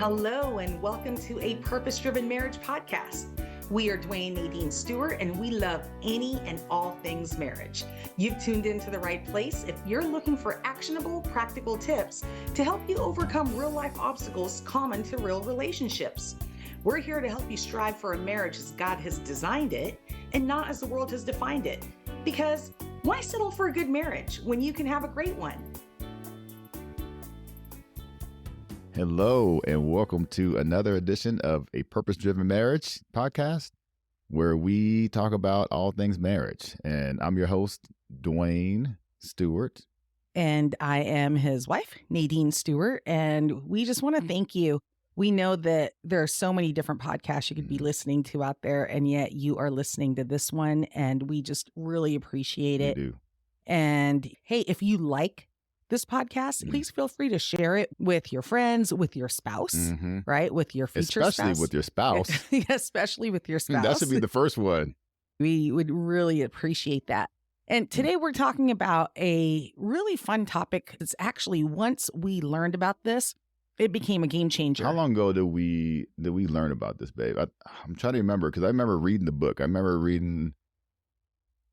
Hello, and welcome to a Purpose-Driven Marriage podcast. We are Dwayne Nadine Stewart, and we love any and all things marriage. You've tuned into the right place if you're looking for actionable, practical tips to help you overcome real-life obstacles common to real relationships. We're here to help you strive for a marriage as God has designed it and not as the world has defined it. Because why settle for a good marriage when you can have a great one? Hello, and welcome to another edition of a Purpose-Driven Marriage podcast, where we talk about all things marriage. And I'm your host, Dwayne Stewart. And I am his wife, Nadine Stewart. And we just want to thank you. We know that there are so many different podcasts you could be listening to out there, and yet you are listening to this one. And we just really appreciate it. We do. And hey, if you like this podcast, please feel free to share it with your friends, with your spouse, right? With your future spouse. Especially with your spouse. Especially with your spouse. That should be the first one. We would really appreciate that. And today we're talking about a really fun topic. It's actually, once we learned about this, it became a game changer. How long ago did we learn about this, babe? I'm trying to remember, because I remember reading the book. I remember reading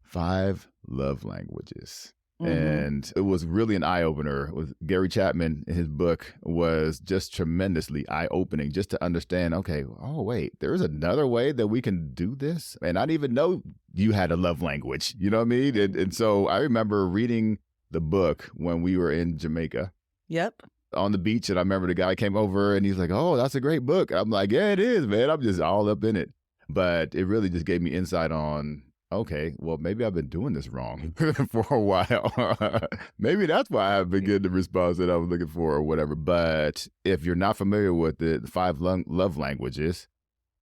5 Love Languages. And it was really an eye-opener. With Gary Chapman, his book was just tremendously eye-opening, just to understand, okay, oh, wait, there's another way that we can do this? And I didn't even know you had a love language, you know what I mean? And so I remember reading the book when we were in Jamaica. Yep. On the beach, and I remember the guy came over, and he's like, oh, that's a great book. I'm like, yeah, it is, man. I'm just all up in it. But it really just gave me insight on, okay, well, maybe I've been doing this wrong for a while. Maybe that's why I haven't been getting the response that I was looking for or whatever. But if you're not familiar with it, the 5 love languages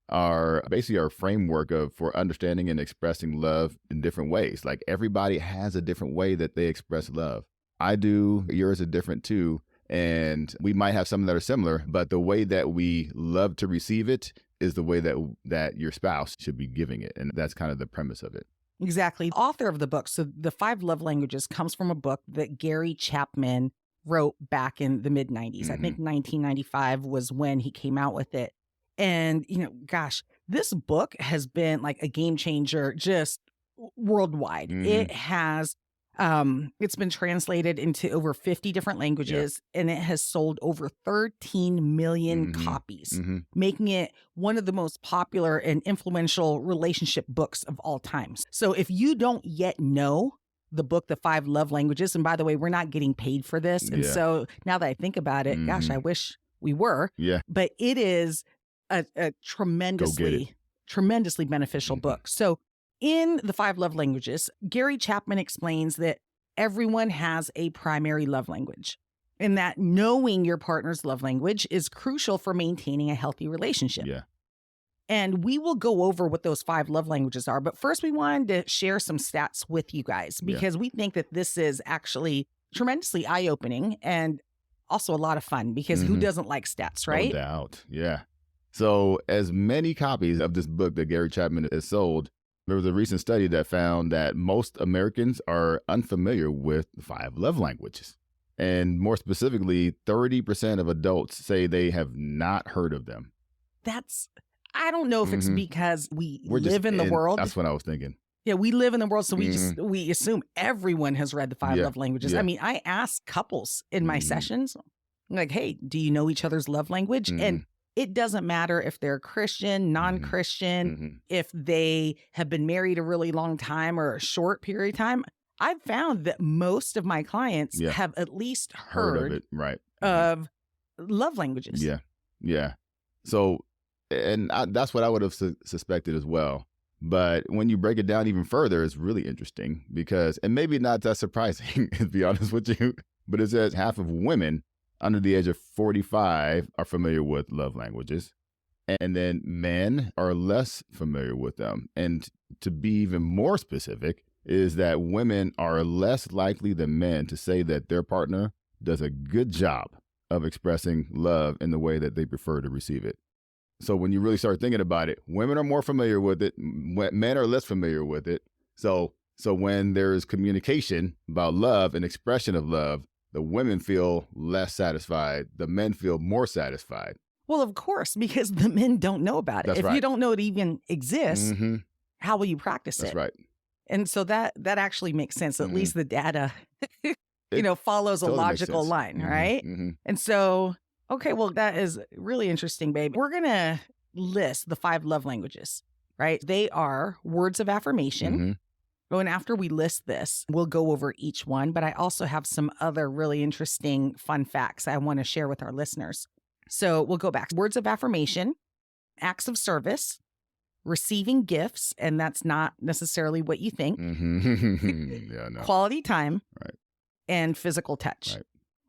are basically our framework for understanding and expressing love in different ways. Like, everybody has a different way that they express love. I do. Yours are different too. And we might have some that are similar, but the way that we love to receive it is the way that your spouse should be giving it. And that's kind of the premise of it. Exactly. The author of the book, so the 5 Love Languages, comes from a book that Gary Chapman wrote back in the mid-90s. I think 1995 was when he came out with it. And, gosh, this book has been like a game changer just worldwide. It has... it's been translated into over 50 different languages, and it has sold over 13 million copies, making it one of the most popular and influential relationship books of all times. So if you don't yet know the book, The 5 Love Languages, and by the way, we're not getting paid for this. And so now that I think about it, gosh, I wish we were. Yeah. But it is a tremendously beneficial book. So in The 5 Love Languages, Gary Chapman explains that everyone has a primary love language, and that knowing your partner's love language is crucial for maintaining a healthy relationship. Yeah. And we will go over what those 5 love languages are. But first, we wanted to share some stats with you guys, because we think that this is actually tremendously eye-opening and also a lot of fun, because who doesn't like stats, right? No doubt. Yeah. So as many copies of this book that Gary Chapman has sold, there was a recent study that found that most Americans are unfamiliar with 5 love languages. And more specifically, 30% of adults say they have not heard of them. I don't know if it's because we live in the world. That's what I was thinking. Yeah, we live in the world, so we assume everyone has read the 5 love languages. I mean, I ask couples in my sessions, like, hey, do you know each other's love language? And it doesn't matter if they're Christian, non-Christian, if they have been married a really long time or a short period of time. I've found that most of my clients have at least heard of it, right? Of love languages. Yeah, yeah. So, and that's what I would have suspected as well. But when you break it down even further, it's really interesting because, and maybe not that surprising, to be honest with you, but it says half of women under the age of 45 are familiar with love languages. And then men are less familiar with them. And to be even more specific is that women are less likely than men to say that their partner does a good job of expressing love in the way that they prefer to receive it. So when you really start thinking about it, women are more familiar with it. Men are less familiar with it. So when there's communication about love and expression of love, the women feel less satisfied. The men feel more satisfied. Well, of course, because the men don't know about it. That's If right. you don't know it even exists, Mm-hmm. how will you practice That's it? right. And so that actually makes sense. At Mhm. least the data, It follows a totally makes logical sense. line, Mhm, right? mhm, And so, okay, well, that is really interesting, babe. We're going to list the 5 love languages, right? They are words of affirmation. mhm. Oh, and after we list this, we'll go over each one, but I also have some other really interesting fun facts I want to share with our listeners. So we'll go back. Words of affirmation, acts of service, receiving gifts, and that's not necessarily what you think, Mhm. Yeah, no. quality time, Right. and physical touch. Right.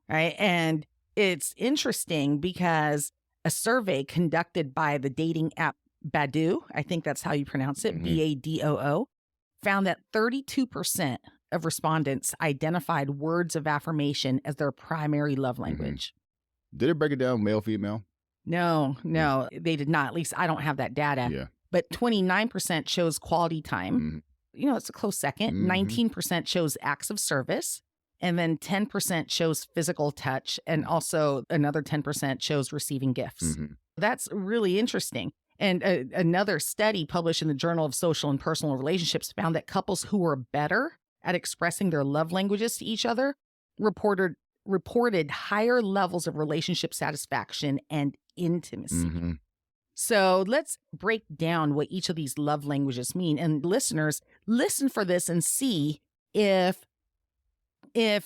Right. And it's interesting because a survey conducted by the dating app Badoo, I think that's how you pronounce it, Mhm. Badoo, found that 32% of respondents identified words of affirmation as their primary love language. Did it break it down male, female? No, they did not. At least I don't have that data. Yeah. But 29% chose quality time. Mhm. It's a close second. Mhm. 19% chose acts of service. And then 10% chose physical touch. And also another 10% chose receiving gifts. Mhm. That's really interesting. And another study published in the Journal of Social and Personal Relationships found that couples who were better at expressing their love languages to each other reported higher levels of relationship satisfaction and intimacy. Mhm. So let's break down what each of these love languages mean. And listeners, listen for this and see if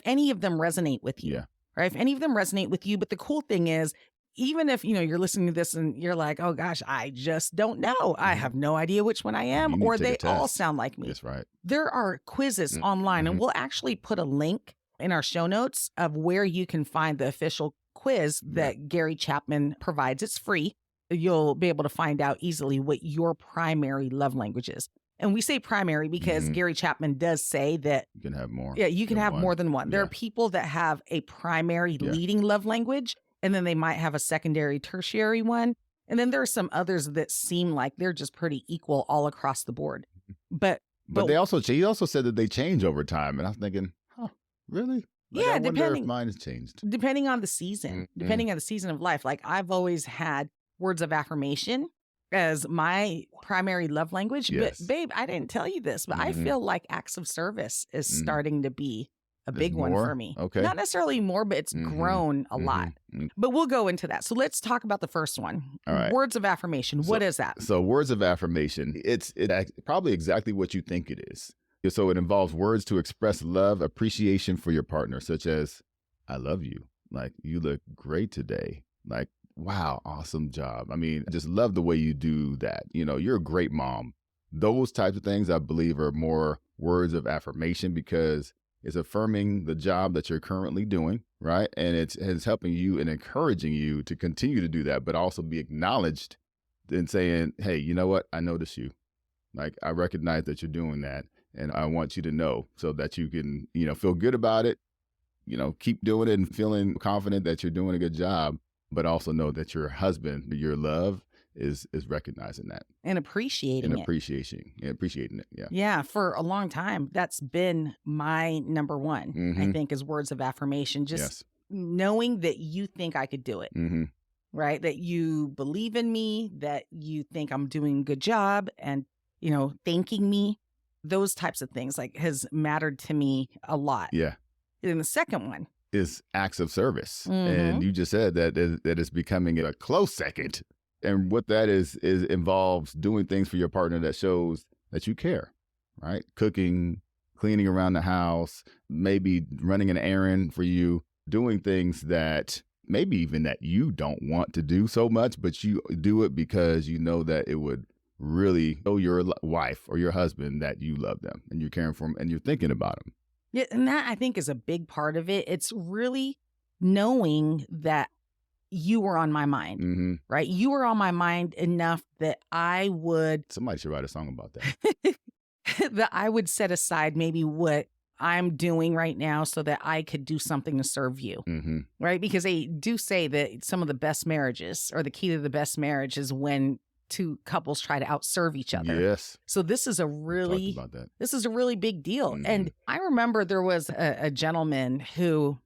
any of them resonate with you. Yeah. Right? If any of them resonate with you. But the cool thing is, even if, you're listening to this and you're like, oh gosh, I just don't know. I have no idea which one I You am, need or to take they a all test. sound like me. That's right. There are quizzes online, and we'll actually put a link in our show notes of where you can find the official quiz that Gary Chapman provides. It's free. You'll be able to find out easily what your primary love language is. And we say primary because Gary Chapman does say that You can have more. yeah, you can have one. more than one. There Yeah. are people that have a primary leading love language, and then they might have a secondary, tertiary one. And then there are some others that seem like they're just pretty equal all across the board. But they also he also said that they change over time, and I was thinking, huh, really? Like, yeah, I wonder depending if mine has changed. depending on the season, depending on the season of life. Like I've always had words of affirmation as my primary love language. Yes. But babe, I didn't tell you this, but I feel like acts of service is starting to be a big one for me. Okay. Not necessarily more, but it's grown a lot. But we'll go into that. So let's talk about the first one. All right. Words of affirmation. What is that? So words of affirmation, it's probably exactly what you think it is. So it involves words to express love, appreciation for your partner, such as, I love you. Like, you look great today. Like, wow, awesome job. I mean, I just love the way you do that. You're a great mom. Those types of things, I believe, are more words of affirmation because it's affirming the job that you're currently doing, right? And it's helping you and encouraging you to continue to do that, but also be acknowledged and saying, hey, you know what? I notice you. Like, I recognize that you're doing that, and I want you to know so that you can, feel good about it, keep doing it and feeling confident that you're doing a good job, but also know that your husband, your love, is recognizing that and appreciating appreciating it. Yeah. Yeah, for a long time, that's been my number one, I think, is words of affirmation. Just knowing that you think I could do it, right? That you believe in me, that you think I'm doing a good job, and, thanking me. Those types of things has mattered to me a lot. Yeah. And the second one is acts of service. And you just said that it's becoming a close second. And what that is involves doing things for your partner that shows that you care, right? Cooking, cleaning around the house, maybe running an errand for you, doing things that maybe even that you don't want to do so much, but you do it because you know that it would really show your wife or your husband that you love them and you're caring for them and you're thinking about them. Yeah, and that I think is a big part of it. It's really knowing that you were on my mind, right? You were on my mind enough that I would... Somebody should write a song about that. that I would set aside maybe what I'm doing right now so that I could do something to serve you, right? Because they do say that some of the best marriages, or the key to the best marriage, is when two couples try to outserve each other. Yes. So this is a really big deal. And I remember there was a gentleman who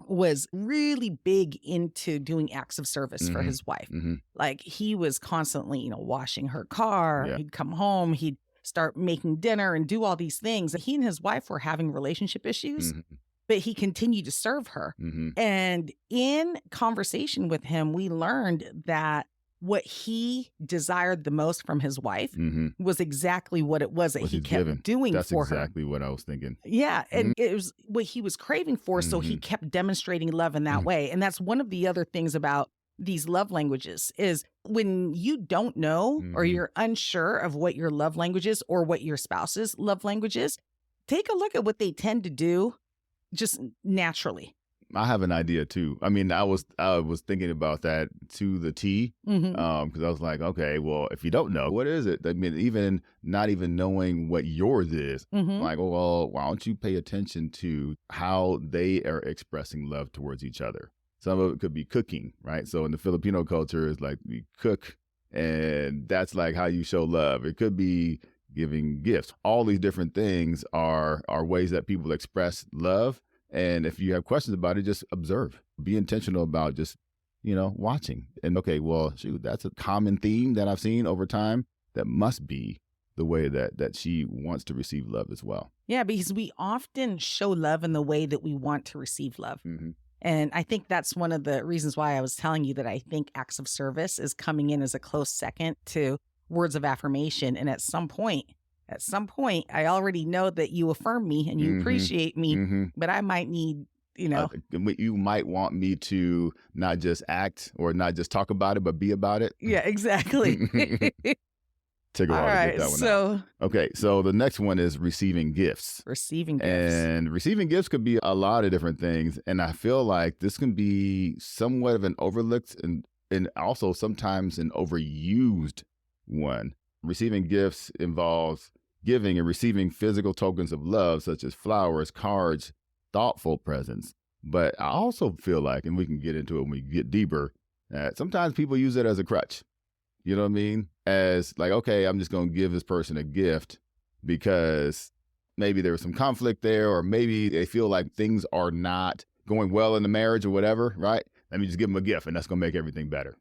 was really big into doing acts of service for Mhm. his wife. Mm-hmm. Like he was constantly, washing her car. Yeah. He'd come home, he'd start making dinner and do all these things. He and his wife were having relationship issues, Mm-hmm. but he continued to serve her. Mm-hmm. And in conversation with him, we learned that what he desired the most from his wife Mm-hmm. was exactly what it was that What he he's kept given. doing That's for her. exactly what I was thinking. Yeah. Mhm. And it was what he was craving for. So he Mhm. kept demonstrating love in that Mhm. way. And that's one of the other things about these love languages is when you don't know or Mhm. you're unsure of what your love language is or what your spouse's love language is, take a look at what they tend to do just naturally. I have an idea too. I mean, I was thinking about that to the T, Mhm. because I was like, okay, well, if you don't know, what is it? I mean, even not even knowing what yours is, Mhm. like, well, why don't you pay attention to how they are expressing love towards each other? Some of it could be cooking, right? So in the Filipino culture, it's like we cook, and that's like how you show love. It could be giving gifts. All these different things are ways that people express love. And if you have questions about it, just observe. Be intentional about just, watching. And okay, well, shoot, that's a common theme that I've seen over time. That must be the way that she wants to receive love as well. Yeah, because we often show love in the way that we want to receive love. Mm-hmm. And I think that's one of the reasons why I was telling you that I think acts of service is coming in as a close second to words of affirmation. And at some point, I already know that you affirm me and you Mhm. appreciate me, Mm-hmm. but I might need, You might want me to not just act or not just talk about it, but be about it. yeah, exactly. Take a All while to right. get that one out. So Okay, so the next one is receiving gifts. receiving gifts. And receiving gifts could be a lot of different things. And I feel like this can be somewhat of an overlooked and also sometimes an overused one. Receiving gifts involves giving and receiving physical tokens of love, such as flowers, cards, thoughtful presents. But I also feel like, and we can get into it when we get deeper, that sometimes people use it as a crutch. You know what I mean? As like, okay, I'm just going to give this person a gift because maybe there was some conflict there, or maybe they feel like things are not going well in the marriage or whatever, right? Let me just give them a gift and that's going to make everything better.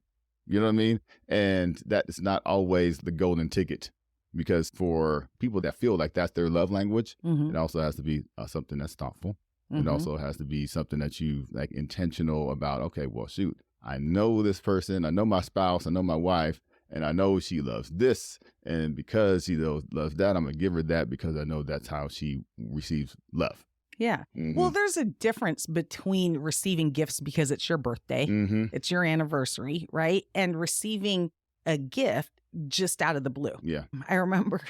You know what I mean? And that is not always the golden ticket, because for people that feel like that's their love language, Mhm. it also has to be something that's thoughtful. It Mhm. also has to be something that you like intentional about. Okay, well, shoot, I know this person, I know my spouse, I know my wife, and I know she loves this. And because she loves that, I'm going to give her that because I know that's how she receives love. Yeah. Mhm. Well, there's a difference between receiving gifts because it's your birthday, Mhm. it's your anniversary, right? And receiving a gift just out of the blue. Yeah. I remember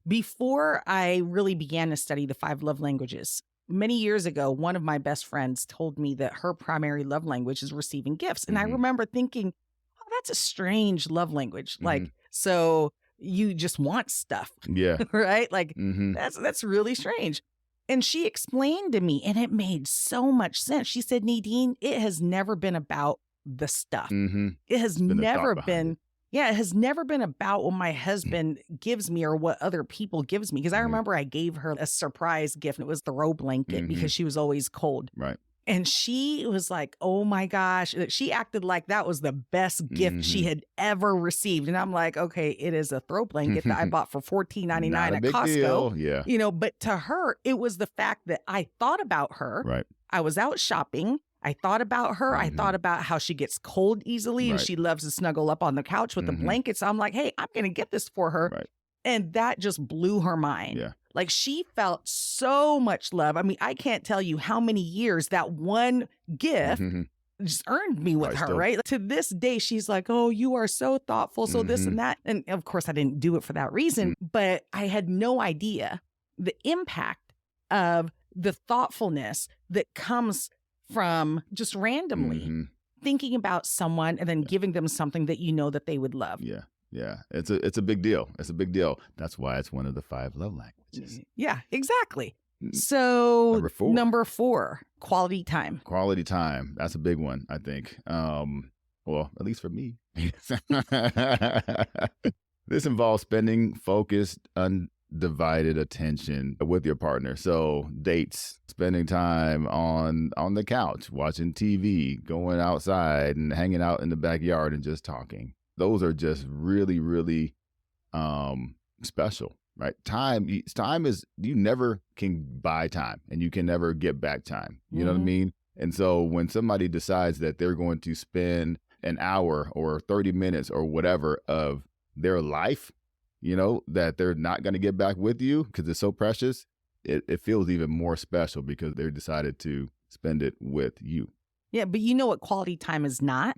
before I really began to study the 5 love languages, many years ago, one of my best friends told me that her primary love language is receiving gifts. And I Mhm. remember thinking, oh, that's a strange love language. Like, Mhm. so you just want stuff, Yeah. right? Like, Mhm. that's really strange. And she explained to me, and it made so much sense. She said, Nadine, it has never been about the stuff. Mhm. It has been a thought never behind been, it. yeah, it has never been about what my husband gives me or what other people gives me. Because I Mhm. remember I gave her a surprise gift, and it was the throw blanket Mhm. because she was always cold. Right. And she was like, oh my gosh, she acted like that was the best gift she Mhm. had ever received. And I'm like, okay, it is a throw blanket that I bought for $14.99 Not a at big Costco. deal. Yeah. But to her, it was the fact that I thought about her. Right. I was out shopping. I thought about her. I Mhm. thought about how she gets cold easily and Right. she loves to snuggle up on the couch with the Mhm. blankets. So I'm like, hey, I'm going to get this for her. Right. And that just blew her mind. Yeah. Like she felt so much love. I mean, I can't tell you how many years that one gift Mhm. just earned me with Right, her, still. right? To this day, she's like, oh, you are so thoughtful. So this Mhm. and that. And of course, I didn't do it for that reason, but I had no idea the impact of the thoughtfulness that comes from just randomly Mhm. thinking about someone and then giving them something that you know that they would love. Yeah. Yeah. It's a big deal. It's a big deal. That's why it's one of the 5 love languages. Yeah, exactly. Mm. So Number 4. Quality time. Quality time. That's a big one, I think. Well, at least for me. This involves spending focused, divided attention with your partner. So dates, spending time on the couch, watching TV, going outside and hanging out in the backyard and just talking. Those are just really, really special, right? Time is, you never can buy time and you can never get back time. You know what I mean? And so when somebody decides that they're going to spend an hour or 30 minutes or whatever of their life, you know, that they're not going to get back with you because it's so precious, it feels even more special because they decided to spend it with you. Yeah, but you know what quality time is not?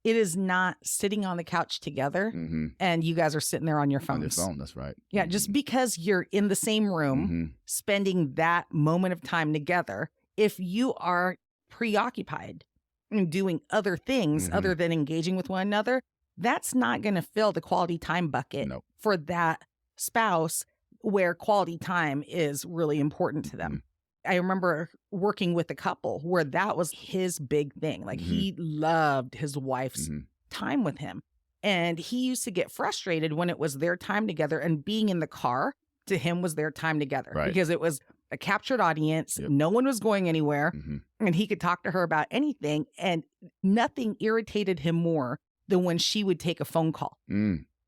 It is not sitting on the couch together and you guys are sitting there on your phones. On your phone, that's right. Yeah, just because you're in the same room spending that moment of time together, if you are preoccupied and doing other things other than engaging with one another, that's not going to fill the quality time bucket for that spouse where quality time is really important to them. I remember working with a couple where that was his big thing. Like he loved his wife's time with him. And he used to get frustrated when it was their time together, and being in the car to him was their time together because it was a captured audience. No one was going anywhere and he could talk to her about anything, and nothing irritated him more than when she would take a phone call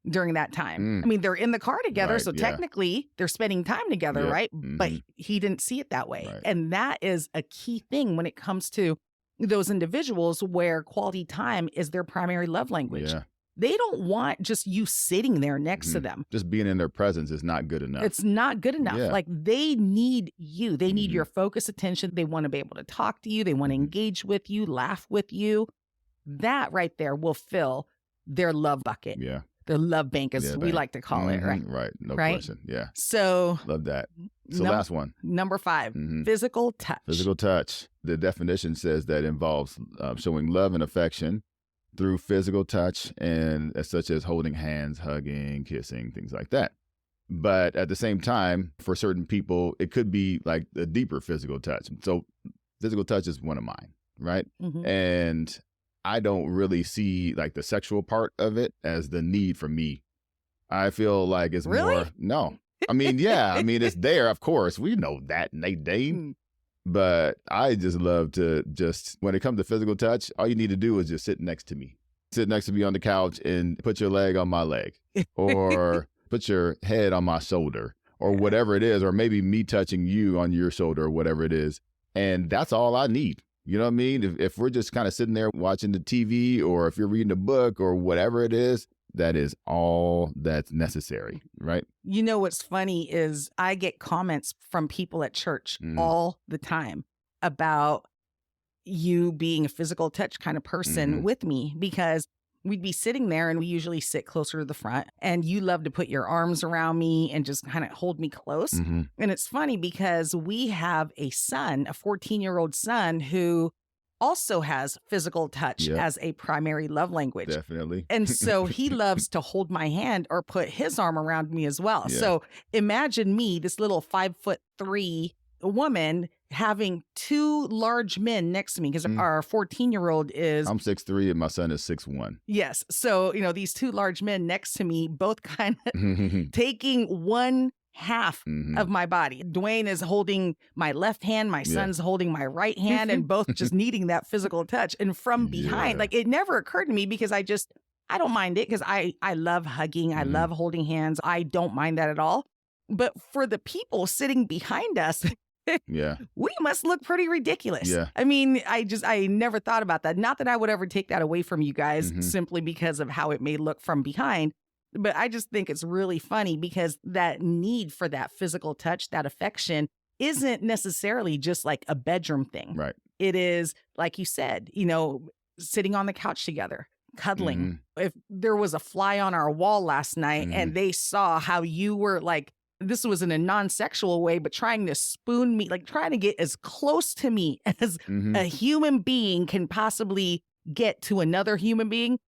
during that time. I mean, they're in the car together, so technically they're spending time together, right? But he didn't see it that way. And that is a key thing when it comes to those individuals where quality time is their primary love language. They don't want just you sitting there next to them. Just being in their presence is not good enough. It's not good enough. Like they need you. They need your focused attention. They want to be able to talk to you. They want to engage with you, laugh with you. That right there will fill their love bucket. Their love bank, as we like to call it, right? Right. No question. Yeah. So love that. So last one. Number 5, physical touch. Physical touch. The definition says that involves showing love and affection through physical touch, and such as holding hands, hugging, kissing, things like that. But at the same time, for certain people, it could be like a deeper physical touch. So physical touch is one of mine, right? And I don't really see like the sexual part of it as the need for me. I feel like it's more, no. I mean, yeah, I mean, it's there, of course. We know that, Nadine. But I just love to when it comes to physical touch, all you need to do is just sit next to me. Sit next to me on the couch and put your leg on my leg or put your head on my shoulder or whatever it is, or maybe me touching you on your shoulder or whatever it is. And that's all I need. You know what I mean? If we're just kind of sitting there watching the TV, or if you're reading a book or whatever it is, that is all that's necessary, right? You know what's funny is I get comments from people at church all the time about you being a physical touch kind of person with me, because we'd be sitting there and we usually sit closer to the front, and you love to put your arms around me and just kind of hold me close. And it's funny because we have a son, a 14-year-old son, who also has physical touch as a primary love language. Definitely. And so he loves to hold my hand or put his arm around me as well. So imagine me, this little 5'3" woman, having 2 large men next to me, because our 14-year-old is... I'm 6'3" and my son is 6'1". Yes. So, you know, these 2 large men next to me, both kind of taking one half of my body. Dwayne is holding my left hand, my son's holding my right hand, and both just needing that physical touch. And from behind, like, it never occurred to me, because I don't mind it, because I love hugging. I love holding hands. I don't mind that at all. But for the people sitting behind us, we must look pretty ridiculous. I mean, I never thought about that. Not that I would ever take that away from you guys simply because of how it may look from behind. But I just think it's really funny, because that need for that physical touch, that affection, isn't necessarily just like a bedroom thing. Right. It is, like you said, you know, sitting on the couch together, cuddling. If there was a fly on our wall last night and they saw how you were like, this was in a non-sexual way, but trying to spoon me, like trying to get as close to me as a human being can possibly get to another human being.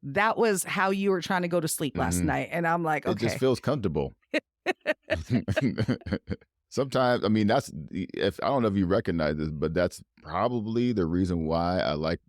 That was how you were trying to go to sleep last night. And I'm like, okay. It just feels comfortable. Sometimes, I mean, I don't know if you recognize this, but that's probably the reason why I like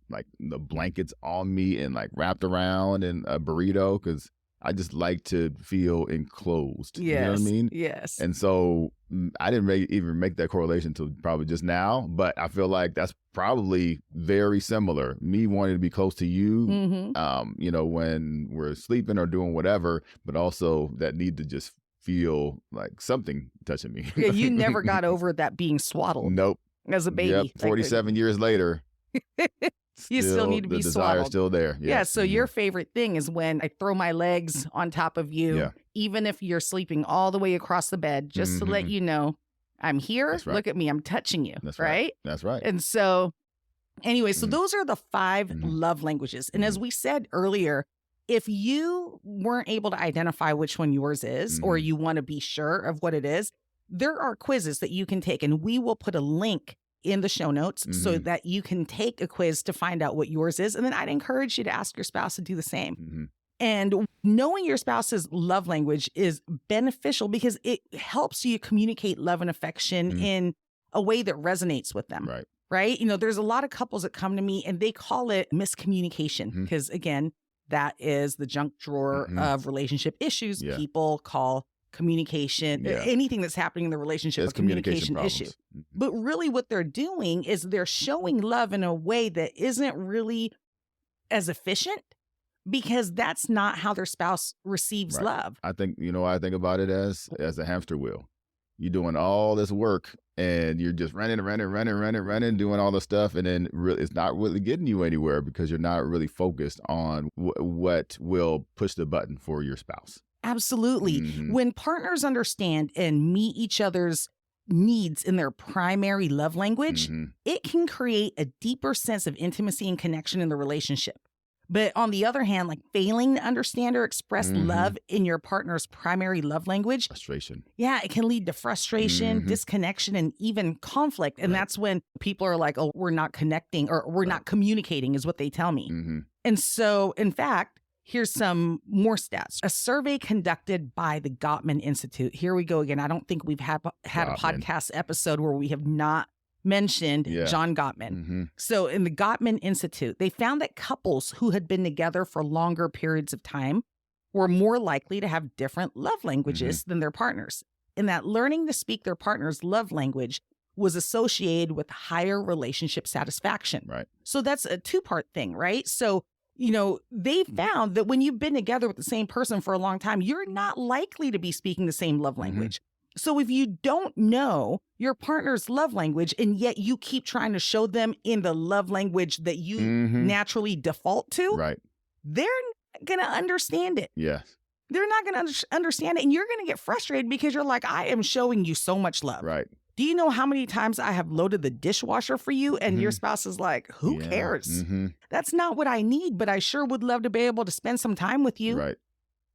the blankets on me and like wrapped around in a burrito, because I just like to feel enclosed. You know what I Yes. mean? Yes. And so I didn't even make that correlation until probably just now, but I feel like that's probably very similar. Me wanting to be close to you, when we're sleeping or doing whatever, but also that need to just feel like something touching me. Yeah, you never got over that being swaddled. Nope. As a baby. Yep. Like, 47 years later. You still need to be the desire swaddled. still there. Yeah. So your favorite thing is when I throw my legs on top of you, even if you're sleeping all the way across the bed, just to let you know I'm here. That's right. Look at me. I'm touching you. That's right. That's right. And so anyway, so those are the 5 love languages. And as we said earlier, if you weren't able to identify which one yours is, or you want to be sure of what it is, there are quizzes that you can take, and we will put a link in the show notes so that you can take a quiz to find out what yours is. And then I'd encourage you to ask your spouse to do the same. And knowing your spouse's love language is beneficial because it helps you communicate love and affection in a way that resonates with them. Right? There's a lot of couples that come to me and they call it miscommunication because, again, that is the junk drawer of relationship issues. People call communication, anything that's happening in the relationship, a communication issue. But really what they're doing is they're showing love in a way that isn't really as efficient because that's not how their spouse receives love. I think, I think about it as a hamster wheel. You're doing all this work and you're just running, doing all the stuff. And then it's not really getting you anywhere because you're not really focused on what will push the button for your spouse. Absolutely. When partners understand and meet each other's needs in their primary love language, it can create a deeper sense of intimacy and connection in the relationship. But on the other hand, like failing to understand or express love in your partner's primary love language, frustration. Yeah, it can lead to frustration, disconnection, and even conflict. And that's when people are like, oh, we're not connecting or we're not communicating is what they tell me. And so, in fact, here's some more stats. A survey conducted by the Gottman Institute. Here we go again. I don't think we've had a podcast episode where we have not mentioned John Gottman. So in the Gottman Institute, they found that couples who had been together for longer periods of time were more likely to have different love languages than their partners. And that learning to speak their partner's love language was associated with higher relationship satisfaction. So that's a 2-part thing, right? So they found that when you've been together with the same person for a long time, you're not likely to be speaking the same love language. So if you don't know your partner's love language and yet you keep trying to show them in the love language that you naturally default to, they're not going to understand it. Yes. They're not going to understand it. And you're going to get frustrated because you're like, I am showing you so much love. Do you know how many times I have loaded the dishwasher for you and your spouse is like, who cares? That's not what I need, but I sure would love to be able to spend some time with you.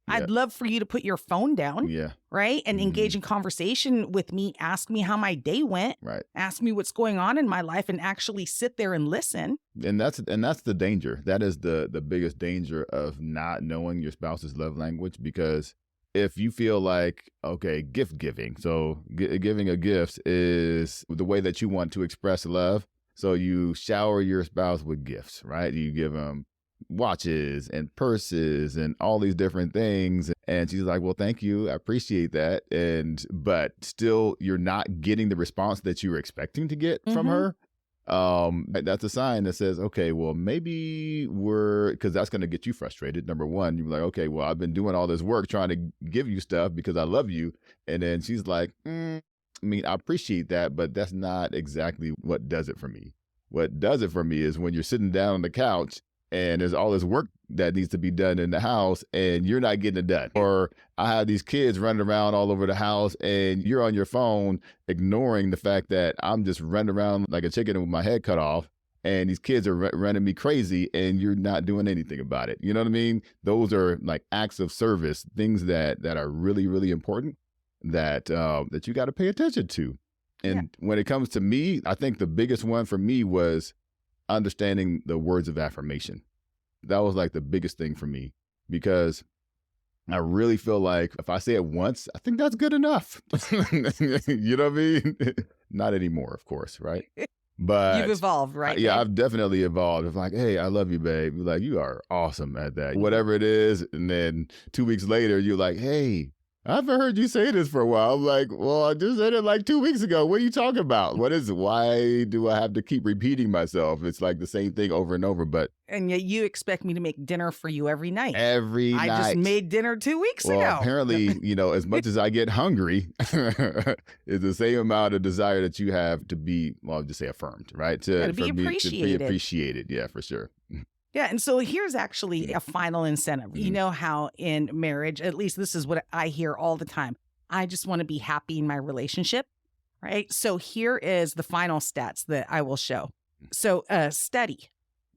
I'd love for you to put your phone down, right? And engage in conversation with me, ask me how my day went, ask me what's going on in my life and actually sit there and listen. And that's the danger. That is the biggest danger of not knowing your spouse's love language, because if you feel like, okay, gift giving. So giving a gift is the way that you want to express love. So you shower your spouse with gifts, right? You give them watches and purses and all these different things. And she's like, well, thank you. I appreciate that. But still, you're not getting the response that you were expecting to get from her. That's a sign that says, okay, well, maybe because that's going to get you frustrated. Number one, you're like, okay, well, I've been doing all this work trying to give you stuff because I love you. And then she's like, I appreciate that, but that's not exactly what does it for me. What does it for me is when you're sitting down on the couch and there's all this work that needs to be done in the house and you're not getting it done. Or I have these kids running around all over the house and you're on your phone ignoring the fact that I'm just running around like a chicken with my head cut off and these kids are running me crazy and you're not doing anything about it. You know what I mean? Those are like acts of service, things that are really, really important that you got to pay attention to. And when it comes to me, I think the biggest one for me was understanding the words of affirmation. That was like the biggest thing for me, because I really feel like if I say it once, I think that's good enough. You know what I mean? Not anymore, of course, right? But you've evolved, right? Yeah, babe? I've definitely evolved. It's like, hey, I love you, babe. You're like, you are awesome at that. Whatever it is. And then 2 weeks later, you're like, hey, I haven't heard you say this for a while. I'm like, well, I just said it like 2 weeks ago. What are you talking about? What is it? Why do I have to keep repeating myself? It's like the same thing over and over. But And yet you expect me to make dinner for you every night. every I night. just made dinner 2 weeks ago. Apparently, as much as I get hungry, is the same amount of desire that you have to be, well, I'll just say affirmed, right? To be to be appreciated. appreciated. Yeah, for sure. Yeah. And so here's actually a final incentive. You know how in marriage, at least this is what I hear all the time. I just want to be happy in my relationship, right? So here is the final stats that I will show. So a study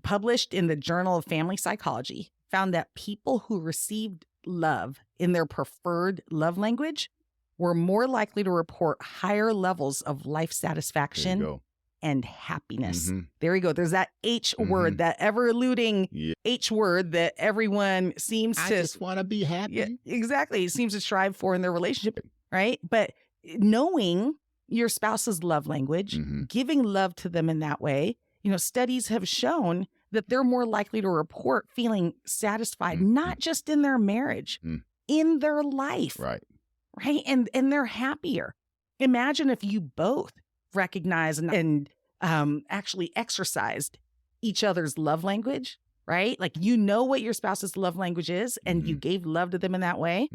published in the Journal of Family Psychology found that people who received love in their preferred love language were more likely to report higher levels of life satisfaction and happiness. There you go. There's that H word, that ever-eluding H word that everyone seems to... I just want to be happy. Yeah, exactly. Seems to strive for in their relationship, right? But knowing your spouse's love language, giving love to them in that way, studies have shown that they're more likely to report feeling satisfied, not just in their marriage, in their life. Right. Right. And they're happier. Imagine if you both recognized and actually exercised each other's love language, right? Like, what your spouse's love language is, and you gave love to them in that way.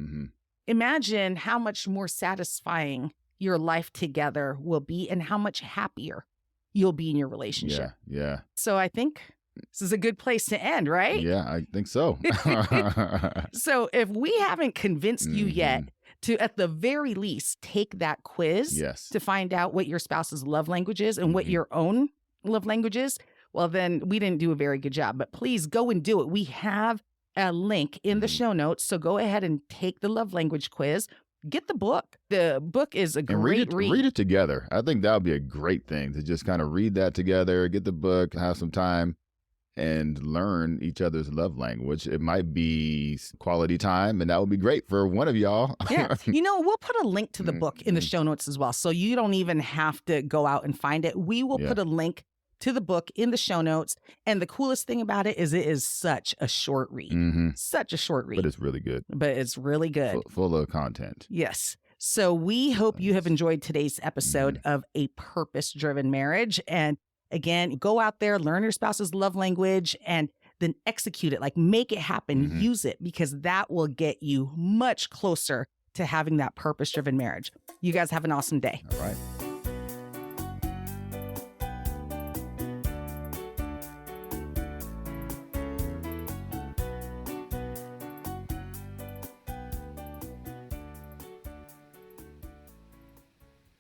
Imagine how much more satisfying your life together will be and how much happier you'll be in your relationship. Yeah. So I think this is a good place to end, right? Yeah, I think so. So if we haven't convinced you yet to, at the very least, take that quiz to find out what your spouse's love language is and what your own love language is, well, then we didn't do a very good job. But please go and do it. We have a link in the show notes. So go ahead and take the love language quiz. Get the book. The book is a great read. Read it together. I think that would be a great thing to just kind of read that together, get the book, have some time, and learn each other's love language. It might be quality time, and that would be great for one of y'all. Yeah. We'll put a link to the book in the show notes as well. So you don't even have to go out and find it. We will put a link to the book in the show notes. And the coolest thing about it is such a short read. Such a short read. But it's really good. Full of content. Yes. So we hope you have enjoyed today's episode of A Purpose-Driven Marriage. And again, go out there, learn your spouse's love language, and then execute it. Like, make it happen. Use it, because that will get you much closer to having that purpose-driven marriage. You guys have an awesome day. All right.